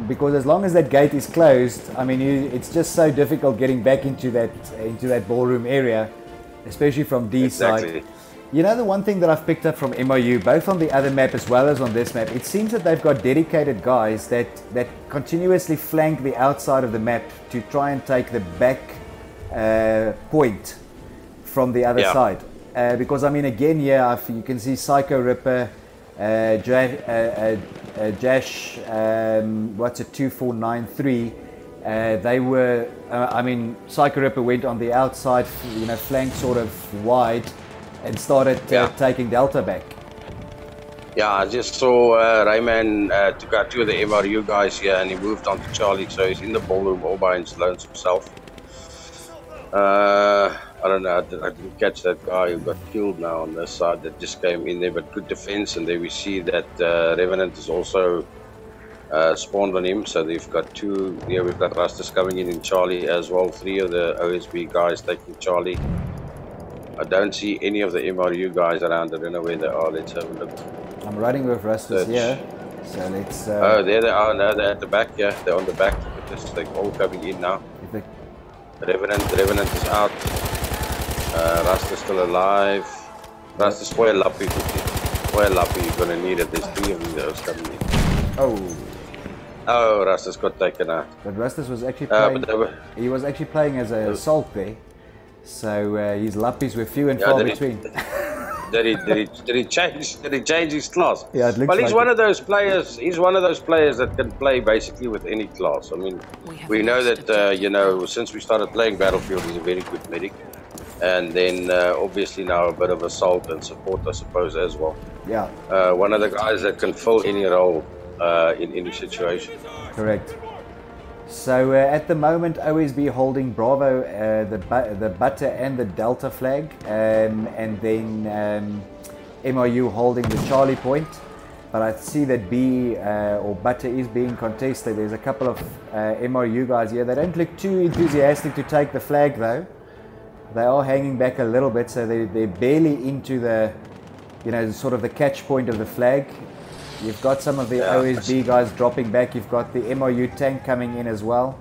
because as long as that gate is closed, I mean, it's just so difficult getting back into that ballroom area, especially from D side. You know, the one thing that I've picked up from MRU, both on the other map as well as on this map, it seems that they've got dedicated guys that continuously flank the outside of the map to try and take the back point from the other side. Because I mean, again, you can see Psycho Ripper, Jash, what's it, 2493. They were, I mean, Psycho Ripper went on the outside, you know, flanked sort of wide, and started taking Delta back. Yeah, I just saw Rayman took out 2 of the MRU guys here, and he moved on to Charlie, so he's in the ballroom all by himself. I don't know, I didn't catch that guy who got killed now on this side that just came in there, but good defense. And there we see that Revenant is also spawned on him, so they've got 2. Here we've got Rustus coming in Charlie as well. 3 of the OSB guys taking Charlie. I don't see any of the MRU guys around. I don't know where they are. Let's have a look. I'm riding with Rustus here, so let's... oh, there they are. No, they're at the back, yeah. They're on the back. They're all coming in now. Revenant is out. Rustus still alive. Rustus, spoil Lappy. Spoil Lappy, you're gonna need it. There's 3 of them that are coming in. Oh. Oh, Rastus got taken out. But Rastus was actually playing. But they were, He was actually playing as a assault there, so his lappies were few and far between. Did he change his class? Yeah, it looks well, he's like one of those players. He's one of those players that can play basically with any class. I mean, we know that you know, since we started playing Battlefield, he's a very good medic, and then obviously now a bit of assault and support, I suppose, as well. Yeah. One of the guys that can fill any role in any situation. Correct. So at the moment, OSB holding Bravo, the Butter and the Delta flag, and then MRU holding the Charlie point. But I see that B or Butter is being contested. There's a couple of MRU guys here. They don't look too enthusiastic to take the flag though. They are hanging back a little bit, so they're barely into the, you know, sort of the catch point of the flag. You've got some of the OSB guys dropping back. You've got the MRU tank coming in as well.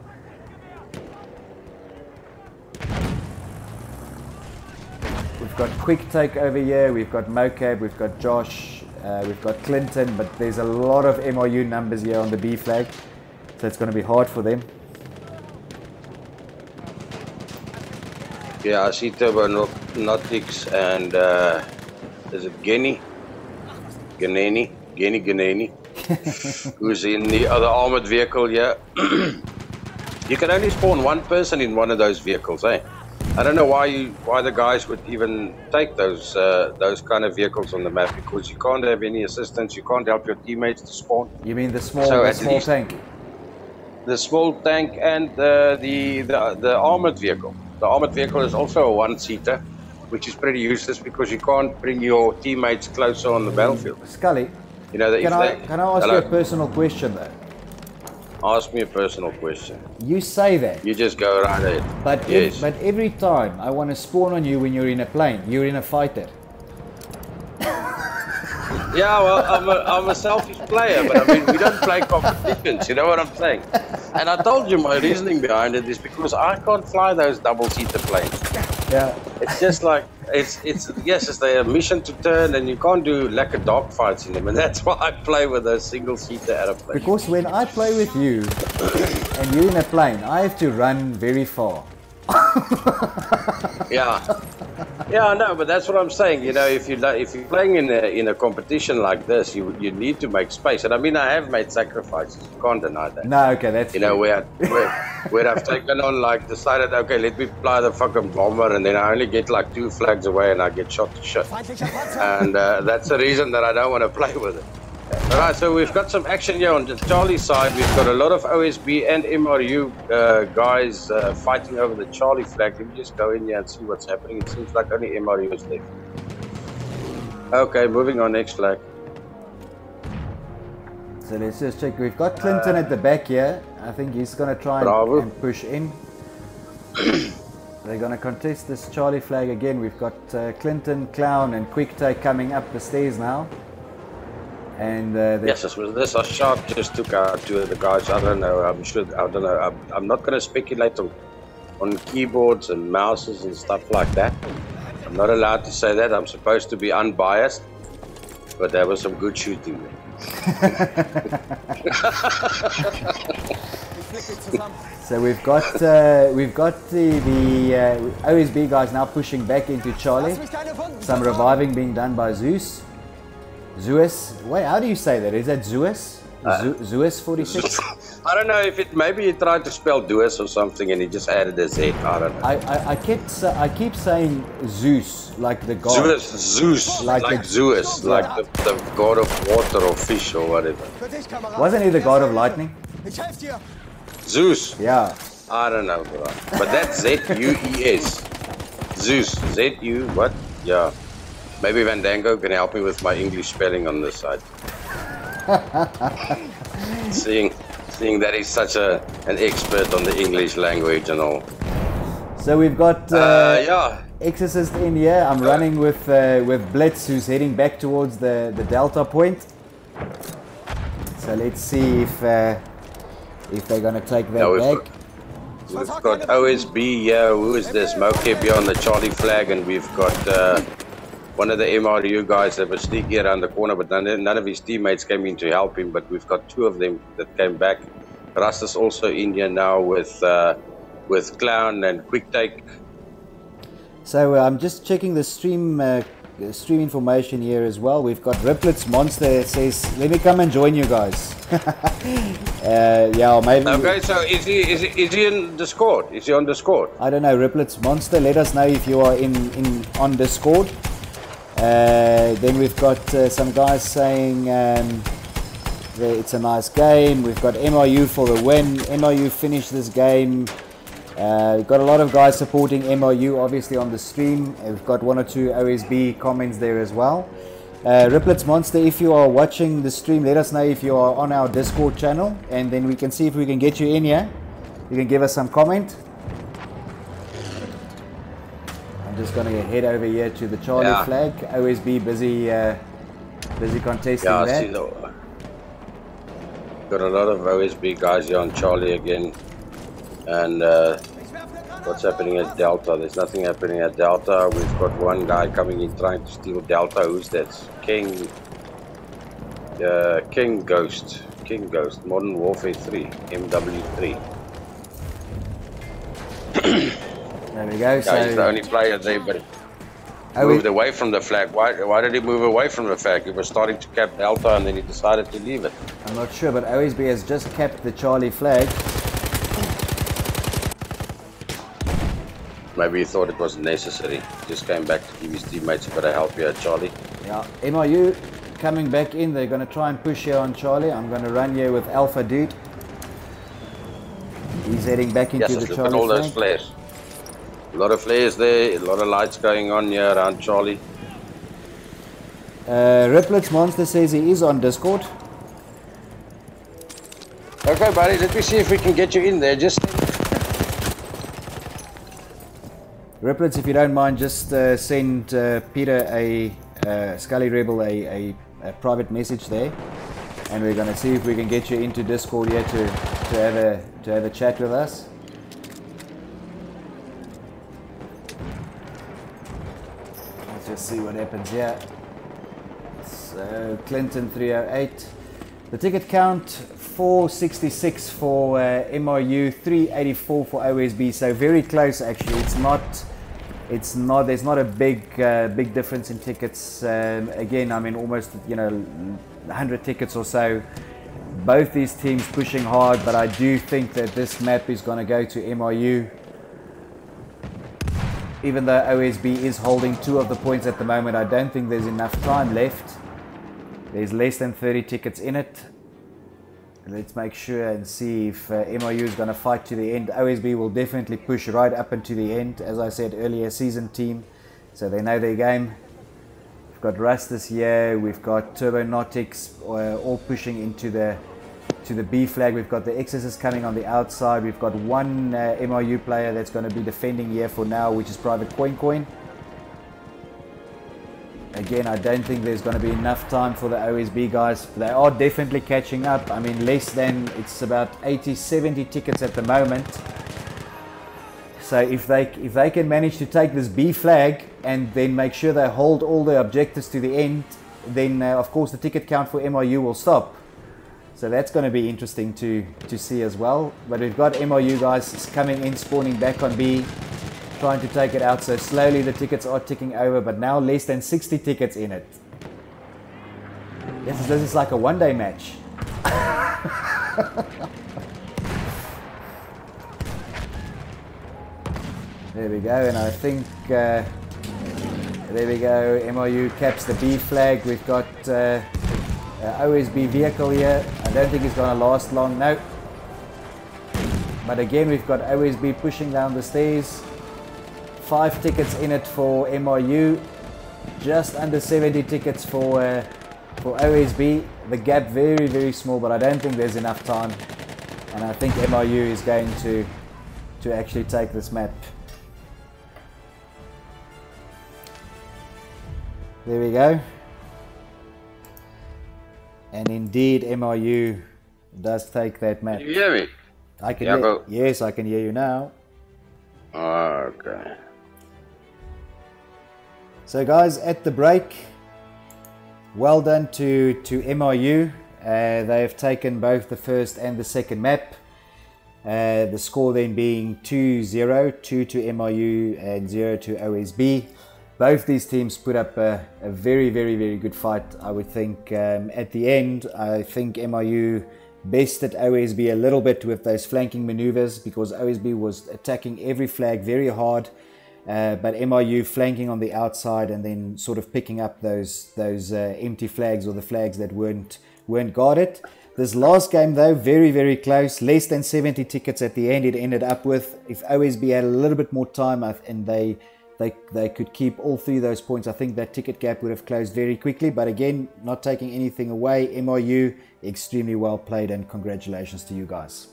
We've got Quick Take over here. We've got Mocab. We've got Josh. We've got Clinton. But there's a lot of MRU numbers here on the B flag. So it's going to be hard for them. Yeah, I see Turbo Nautics and is it Genny, who's in the other armored vehicle here. You can only spawn one person in one of those vehicles, eh? I don't know why the guys would even take those kind of vehicles on the map, because you can't have any assistance, you can't help your teammates to spawn. You mean the small tank? The small tank and the armored vehicle. The armored vehicle is also a one-seater, which is pretty useless because you can't bring your teammates closer on the battlefield. Scully, you know, can I ask you a personal question though? Ask me a personal question. You say that. You just go right ahead. But yes. But every time I want to spawn on you when you're in a plane, you're in a fighter. Yeah, well, I'm a selfish player, but I mean, we don't play competitions, you know what I'm saying? And I told you my reasoning behind it is because I can't fly those double-seater planes. Yeah. It's just like, yes, it's a mission to turn, and you can't do like a dogfights in them, and that's why I play with those single-seater aeroplanes. Because when I play with you, and you're in a plane, I have to run very far. Yeah, no, but that's what I'm saying. You know, if you're playing in a competition like this, you need to make space. And I mean, I have made sacrifices. You can't deny that. No, okay, that's know where I've taken on, like, decided, okay, let me fly the fucking bomber, and then I only get like 2 flags away, and I get shot to shit. And that's the reason that I don't want to play with it. Alright, so we've got some action here on the Charlie side. We've got a lot of OSB and MRU guys fighting over the Charlie flag. Let me just go in here and see what's happening. It seems like only MRU is left. Okay, moving on, next flag. So let's just check. We've got Clinton at the back here. I think he's going to try and push in. They're going to contest this Charlie flag again. We've got Clinton, Clown and Quick Take coming up the stairs now. And yes, this I shot just took out 2 of the guys. I don't know. I'm not going to speculate on keyboards and mouses and stuff like that. I'm not allowed to say that. I'm supposed to be unbiased, but there was some good shooting there. So we've got the OSB guys now pushing back into Charlie. Some reviving being done by Zeus. Wait, how do you say that? Is that Zeus? Zeus 46? I don't know if maybe he tried to spell Zeus or something and he just added a Z. I don't know. I keep saying Zeus, like the god. Zeus, like Zeus, like the god of water or fish or whatever. Wasn't he the god of lightning? Zeus. Yeah. I don't know, bro. But that's Z-U-E-S. Zeus. Z-U what? Yeah. Maybe Vandango can help me with my English spelling on this side. seeing that he's such an expert on the English language and all. So we've got Exorcist in here. I'm running with Blitz, who's heading back towards the Delta point. So let's see if they're going to take that back. We've got OSB here. Who is this? Mokeb here on the Charlie flag, and we've got one of the MRU guys that was sneaky around the corner, but none of his teammates came in to help him. But we've got 2 of them that came back. Rust is also in here now with Clown and Quick Take. So I'm just checking the stream information here as well. We've got Riplets Monster that says, "Let me come and join you guys." Yeah, maybe. Okay, so is he in Discord? Is he on Discord? I don't know, Riplets Monster. Let us know if you are on Discord. Then we've got some guys saying it's a nice game. We've got MRU for the win. MRU finished this game. We've got a lot of guys supporting MRU obviously on the stream. We've got 1 or 2 OSB comments there as well. Riplets Monster, if you are watching the stream, let us know if you are on our Discord channel, and then we can see if we can get you in here. You can give us some comment. I'm just going to head over here to the Charlie flag. OSB busy contesting that. I see got a lot of OSB guys here on Charlie again. And what's happening at Delta? There's nothing happening at Delta. We've got one guy coming in trying to steal Delta. Who's that? King Ghost. King Ghost. Modern Warfare 3. MW3. There we go. So he's the only player there, but moved away from the flag. Why did he move away from the flag? He was starting to cap Delta and then he decided to leave it. I'm not sure, but OSB has just capped the Charlie flag. Maybe he thought it wasn't necessary. Just came back to give his teammates a bit of help here at Charlie. Yeah, MRU coming back in. They're going to try and push here on Charlie. I'm going to run here with Alpha Dude. He's heading back into the Charlie. Look at all those flares. A lot of flares there. A lot of lights going on here around Charlie. Riplets Monster says he is on Discord. Okay, buddy. Let me see if we can get you in there. Just. Riplets, if you don't mind, just send Peter Scully Rebel a private message there, and we're going to see if we can get you into Discord here to have a chat with us. Let's just see what happens here. So Clinton 308. The ticket count 466 for MRU, 384 for OSB. So very close actually. There's not a big difference in tickets. Again, I mean almost 100 tickets or so. Both these teams pushing hard, but I do think that this map is going to go to MRU. Even though OSB is holding 2 of the points at the moment, I don't think there's enough time left. There's less than 30 tickets in it. Let's make sure and see if MRU is going to fight to the end. OSB will definitely push right up into the end. As I said earlier, seasoned team, so they know their game. We've got Rust this year. We've got Turbonautics all pushing into the B flag. We've got the Exorcist coming on the outside. We've got one MRU player that's going to be defending here for now, which is Private Coin. Again, I don't think there's going to be enough time for the OSB guys. They are definitely catching up. I mean, it's about 80-70 tickets at the moment. So if they can manage to take this B flag and then make sure they hold all the objectives to the end, then of course the ticket count for MRU will stop. So that's going to be interesting to see as well. But we've got MRU guys coming in, spawning back on B, trying to take it out. So slowly the tickets are ticking over, but now less than 60 tickets in it. This is like a one-day match. There we go, and I think there we go. MRU caps the B flag. We've got OSB vehicle here. I don't think it's going to last long. No. But again, we've got OSB pushing down the stairs. 5 tickets in it for MRU, just under 70 tickets for OSB. The gap very, very small, but I don't think there's enough time, and I think MRU is going to actually take this map. There we go, and indeed MRU does take that map. Can you hear me? I can hear, yes, I can hear you now. Okay. So guys, at the break, well done to MRU. They have taken both the first and the second map. The score then being 2-0, 2 to MRU and 0 to OSB. Both these teams put up a very, very, very good fight, I would think. At the end, I think MRU bested OSB a little bit with those flanking maneuvers, because OSB was attacking every flag very hard, but MRU flanking on the outside and then sort of picking up those empty flags, or the flags that weren't guarded. This last game though, very, very close, less than 70 tickets at the end it ended up with. If OSB had a little bit more time and they could keep all three of those points, I think that ticket gap would have closed very quickly. But again, not taking anything away, MRU, extremely well played, and congratulations to you guys.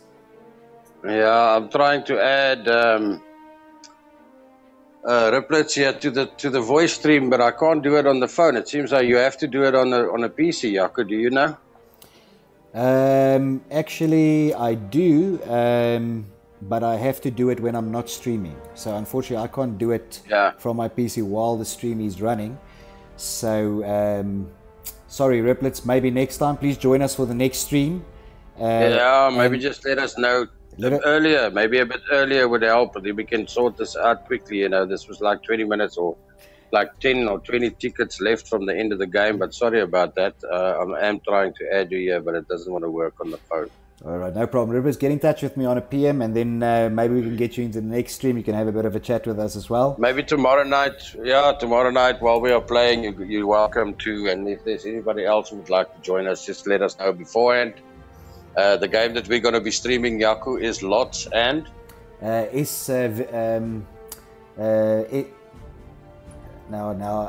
Yeah, I'm trying to add riplets here to the voice stream, but I can't do it on the phone. It seems like you have to do it on a PC. Jaco, do you know? Actually, I do. But I have to do it when I'm not streaming. So unfortunately, I can't do it from my PC while the stream is running. So sorry, Riplets. Maybe next time, please join us for the next stream. Yeah, maybe just let us know earlier. Maybe a bit earlier would help. We can sort this out quickly. You know, this was like 20 minutes or like 10 or 20 tickets left from the end of the game. But sorry about that. I am trying to add you here, but it doesn't want to work on the phone. All right, no problem. Rivers, get in touch with me on a PM, and then maybe we can get you into the next stream. You can have a bit of a chat with us as well. Maybe tomorrow night. Yeah, tomorrow night while we are playing, you're welcome to. And if there's anybody else who would like to join us, just let us know beforehand. The game that we're going to be streaming, Jaco, is Lots and... Now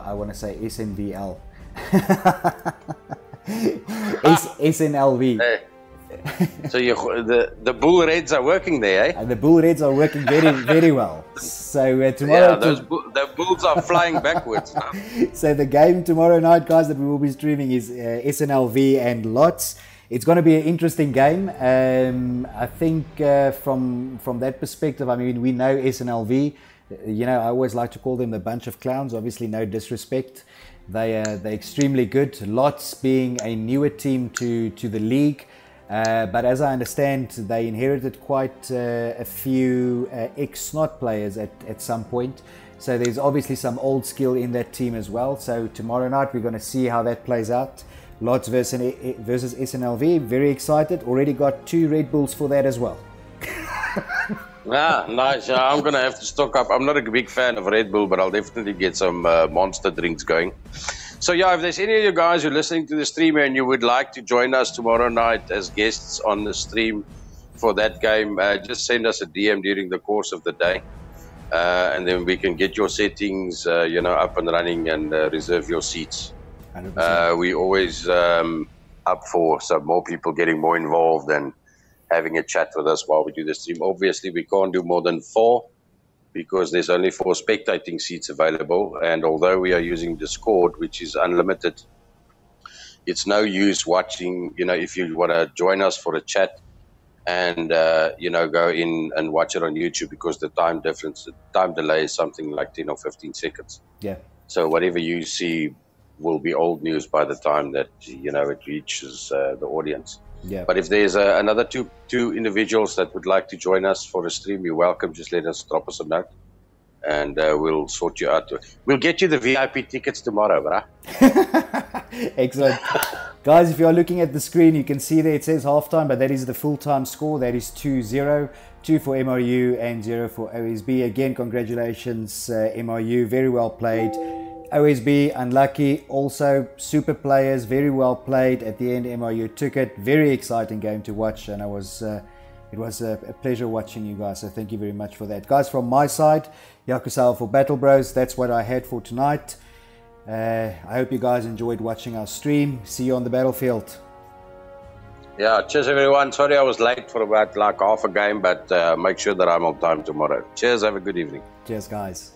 I want to say SNVL. SNLV. Hey. So the Bull Reds are working there, eh? And the Bull Reds are working very, very well. So tomorrow... Yeah, the Bulls are flying backwards now. So the game tomorrow night, guys, that we will be streaming is SNLV and Lots. It's going to be an interesting game. I think from that perspective, I mean, we know SNLV. You know, I always like to call them a bunch of clowns. Obviously, no disrespect. They're extremely good. Lots being a newer team to the league. But as I understand, they inherited quite a few ex-Snot players at some point. So there's obviously some old skill in that team as well. So tomorrow night, we're going to see how that plays out. Lots versus SNLV. Very excited. Already got 2 Red Bulls for that as well. Nice. Yeah, I'm going to have to stock up. I'm not a big fan of Red Bull, but I'll definitely get some monster drinks going. So yeah, if there's any of you guys who are listening to the stream and you would like to join us tomorrow night as guests on the stream for that game, just send us a DM during the course of the day. And then we can get your settings, up and running and reserve your seats. We always up for some more people getting more involved and having a chat with us while we do the stream. Obviously, we can't do more than 4 because there's only 4 spectating seats available. And although we are using Discord, which is unlimited, it's no use watching, if you want to join us for a chat and, go in and watch it on YouTube, because the time delay is something like 10 or 15 seconds. Yeah. So whatever you see will be old news by the time that, it reaches the audience. Yeah. But if there's another two individuals that would like to join us for a stream, you're welcome. Just drop us a note, and we'll sort you out. We'll get you the VIP tickets tomorrow, brah. Excellent. Guys, if you are looking at the screen, you can see there it says halftime, but that is the full-time score. That is 2-0. 2 for MRU and 0 for OSB. Again, congratulations, MRU. Very well played. OSB, unlucky. Also, super players, very well played. At the end, MRU took it. Very exciting game to watch, and it was a pleasure watching you guys. So thank you very much for that. Guys, from my side, Jaco for Battle Bros. That's what I had for tonight. I hope you guys enjoyed watching our stream. See you on the battlefield. Yeah, cheers everyone. Sorry I was late for about half a game, but make sure that I'm on time tomorrow. Cheers, have a good evening. Cheers, guys.